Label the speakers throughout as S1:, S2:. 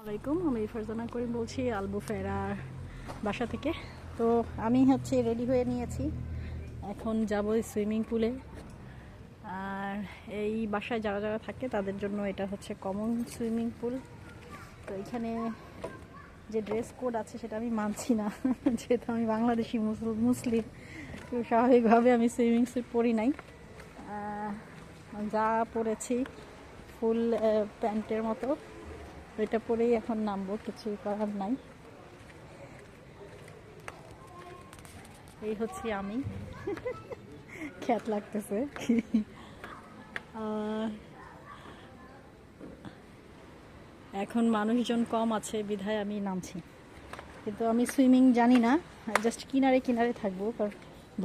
S1: আসসালামাইকুম, আমি ফারজানা করিম বলছি আলবুফেরার বাসা থেকে। তো আমি রেডি হয়ে নিয়েছি, এখন যাব সুইমিং পুলে। আর এই বাসায় যারা যারা থাকে তাদের জন্য এটা কমন সুইমিং পুল। তো এখানে যে ড্রেস কোড আছে সেটা আমি মানছি না যেহেতু আমি বাংলাদেশি মুসলিম, তো স্বাভাবিকভাবে আমি সুইমিং স্যুট পরি নাই। যা পরেছি ফুল প্যান্টের মতো, এটা পরেই এখন নামবো, কিছু করার নাই। এই আমি খ্যাত লাগতেছে। এখন মানুষজন কম আছে বিধায় আমি নামছি, কিন্তু আমি সুইমিং জানি না, জাস্ট কিনারে কিনারে থাকবো, কারণ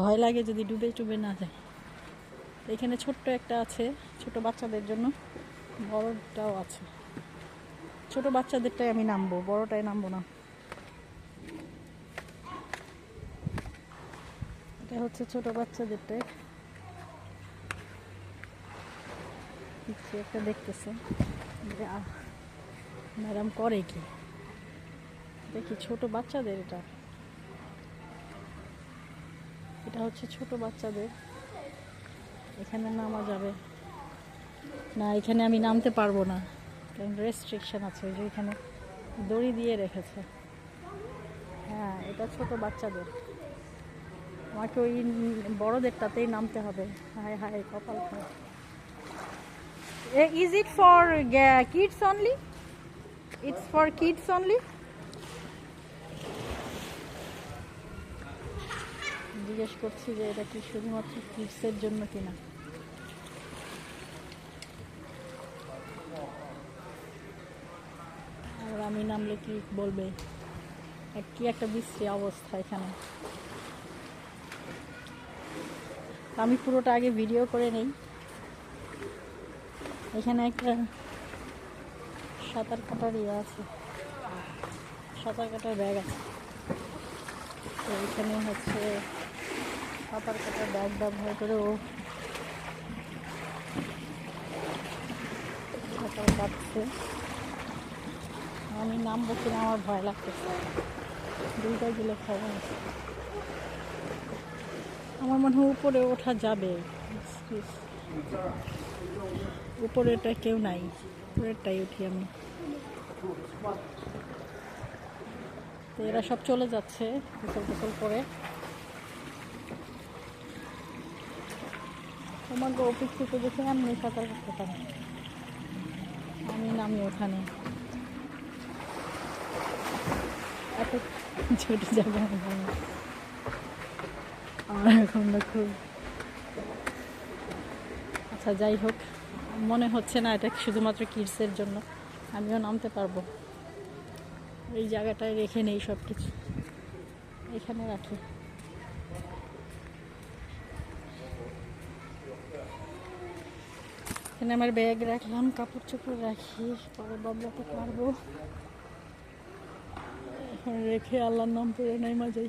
S1: ভয় লাগে যদি ডুবে টুবে না যায়। এখানে ছোট্ট একটা আছে ছোট বাচ্চাদের জন্য, বড়টাও আছে। ছোট বাচ্চাদেরটাই আমি নামবো, বড়টাই নামবো না। এটা ছোট বাচ্চাদেরটাই। কিছু একটা দেখতেছে, ম্যাডাম করে কি দেখি। ছোট বাচ্চাদের এটা এটা ছোট বাচ্চাদের। এখানে নামা যাবে না, এখানে আমি নামতে পারবো না, কারণ রেস্ট্রিকশন আছে। যে এখানে দড়ি দিয়ে রেখেছে। হ্যাঁ, এটা ছোট বাচ্চাদের, আমাকে ওই বড়দেরটাতেই নামতে হবে। হায় হায়, কপাল খারাপ। Is it for kids only? It's for kids only? জিজ্ঞেস করছি যে এটা কি শুধুমাত্র কিডসের জন্য কিনা। আর আমি নামলে কি বলবে, কি একটা বিশ্রী অবস্থা এখানে। আমি পুরোটা আগে ভিডিও করে নেই। এখানে একটা সাঁতার কাটার আছে, সাঁতার কাটার ব্যাগ আছে। তো এখানে সাঁতার কাটার ব্যাগ ব্যবহার করে ও সাঁতার কাটছে। আমি নামবো কিনা আমার ভয় লাগতেছে, দুইটা গেলে খবর আছে। আমার মনে হয় উপরে ওঠা যাবে, উপরেটা কেউ নাই, উপরেরটাই উঠি আমি। তো এরা সব চলে যাচ্ছে গোসল গোসল করে। তোমাকে অপেক্ষিত দেখে আমি সাঁতার কাটতে পারি। আমি নামি ওখানে, এত ছোট জায়গা আমার এখন খুব। আচ্ছা, যাই হোক, মনে হচ্ছে না এটা শুধুমাত্র কিডসের জন্য, আমিও নামতে পারবো। এই জায়গাটায় রেখে নেই সব কিছু, এখানে রাখি। এখানে আমার ব্যাগ রাখলাম, কাপড় চোপড় রাখি, পরে বদলাতে পারবো। এখন রেখে আল্লাহর নাম পড়ে নেই যাই।